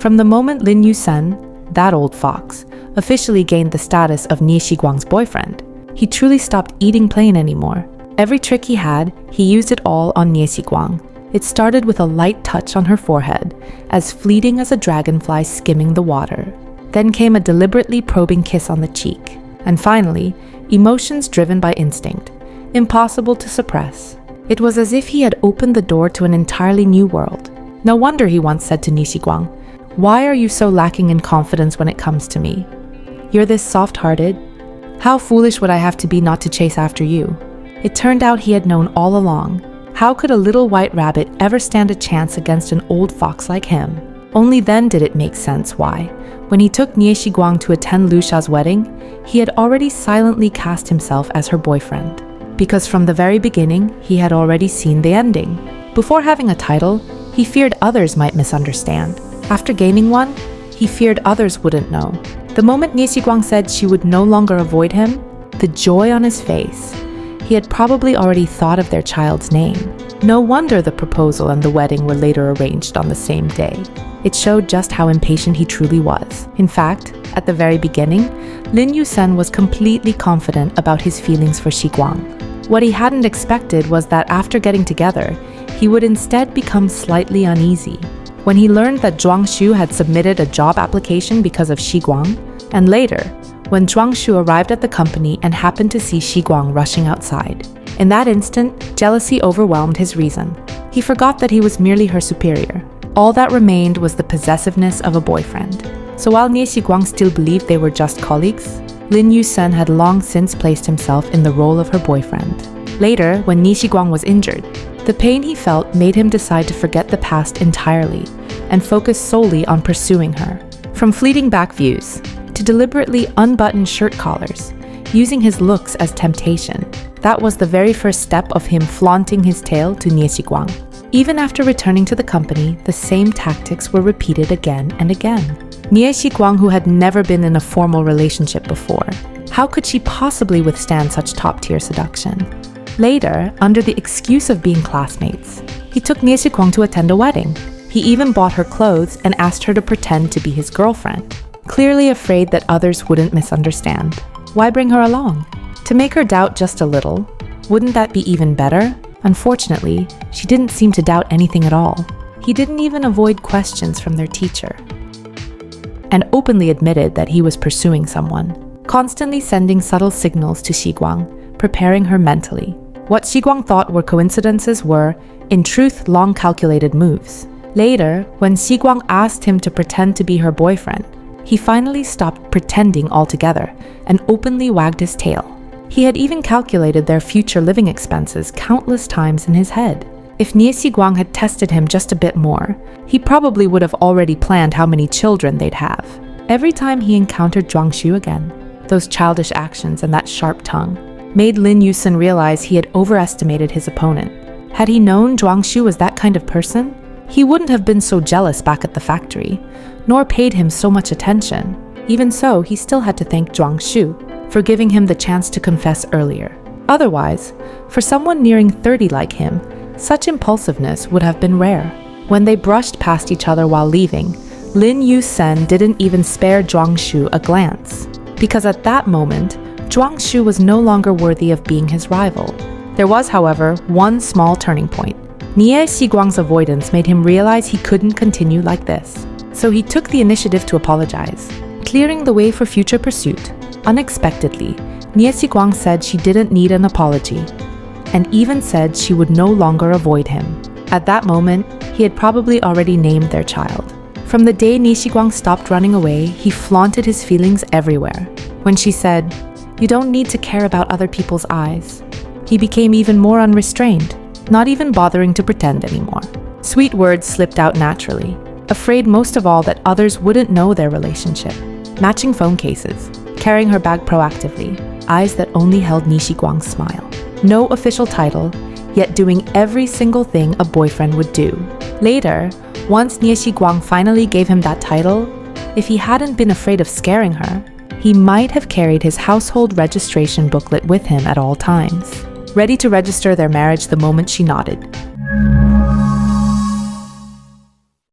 From the moment Lin Yusen, that old fox, officially gained the status of Nie Xiguang's boyfriend, he truly stopped eating plain anymore. Every trick he had, he used it all on Nie Xiguang. It started with a light touch on her forehead, as fleeting as a dragonfly skimming the water. Then came a deliberately probing kiss on the cheek. And finally, emotions driven by instinct, impossible to suppress. It was as if he had opened the door to an entirely new world. No wonder he once said to Nie Xiguang, "Why are you so lacking in confidence when it comes to me? You're this soft-hearted. How foolish would I have to be not to chase after you?" It turned out he had known all along. How could a little white rabbit ever stand a chance against an old fox like him? Only then did it make sense why, when he took Nie Xiguang to attend Lu Sha's wedding, he had already silently cast himself as her boyfriend. Because from the very beginning, he had already seen the ending. Before having a title, he feared others might misunderstand. After gaining one, he feared others wouldn't know. The moment Nie Xiguang said she would no longer avoid him, the joy on his face, he had probably already thought of their child's name. No wonder the proposal and the wedding were later arranged on the same day. It showed just how impatient he truly was. In fact, at the very beginning, Lin Yusen was completely confident about his feelings for Xiguang. What he hadn't expected was that after getting together, he would instead become slightly uneasy. When he learned that Zhuang Xu had submitted a job application because of Xiguang, and later, when Zhuang Xu arrived at the company and happened to see Xiguang rushing outside. In that instant, jealousy overwhelmed his reason. He forgot that he was merely her superior. All that remained was the possessiveness of a boyfriend. So while Nie Xiguang still believed they were just colleagues, Lin Yusen had long since placed himself in the role of her boyfriend. Later, when Nie Xiguang was injured, the pain he felt made him decide to forget the past entirely and focus solely on pursuing her. From fleeting back views to deliberately unbuttoned shirt collars, using his looks as temptation, that was the very first step of him flaunting his tail to Nie Xiguang. Even after returning to the company, the same tactics were repeated again and again. Nie Xiguang, who had never been in a formal relationship before, how could she possibly withstand such top-tier seduction? Later, under the excuse of being classmates, he took Nie Xiguang to attend a wedding. He even bought her clothes and asked her to pretend to be his girlfriend, clearly afraid that others wouldn't misunderstand. Why bring her along? To make her doubt just a little? Wouldn't that be even better? Unfortunately, she didn't seem to doubt anything at all. He didn't even avoid questions from their teacher, and openly admitted that he was pursuing someone, constantly sending subtle signals to Xiguang, preparing her mentally. What Xiguang thought were coincidences were, in truth, long calculated moves. Later, when Xiguang asked him to pretend to be her boyfriend, he finally stopped pretending altogether and openly wagged his tail. He had even calculated their future living expenses countless times in his head. If Nie Xiguang had tested him just a bit more, he probably would have already planned how many children they'd have. Every time he encountered Zhuang Xu again, those childish actions and that sharp tongue made Lin Yusen realize he had overestimated his opponent. Had he known Zhuang Xu was that kind of person, he wouldn't have been so jealous back at the factory, nor paid him so much attention. Even so, he still had to thank Zhuang Xu for giving him the chance to confess earlier. Otherwise, for someone nearing 30 like him, such impulsiveness would have been rare. When they brushed past each other while leaving, Lin Yusen didn't even spare Zhuang Xu a glance, because at that moment, Zhuang Xu was no longer worthy of being his rival. There was, however, one small turning point. Nie Xiguang's avoidance made him realize he couldn't continue like this. So he took the initiative to apologize, clearing the way for future pursuit. Unexpectedly, Nie Xiguang said she didn't need an apology, and even said she would no longer avoid him. At that moment, he had probably already named their child. From the day Nie Xiguang stopped running away, he flaunted his feelings everywhere. When she said, "You don't need to care about other people's eyes," he became even more unrestrained, not even bothering to pretend anymore. Sweet words slipped out naturally, afraid most of all that others wouldn't know their relationship. Matching phone cases, carrying her bag proactively, eyes that only held Nie Xiguang's smile. No official title, yet doing every single thing a boyfriend would do. Later, once Nie Xiguang finally gave him that title, if he hadn't been afraid of scaring her, he might have carried his household registration booklet with him at all times, ready to register their marriage the moment she nodded.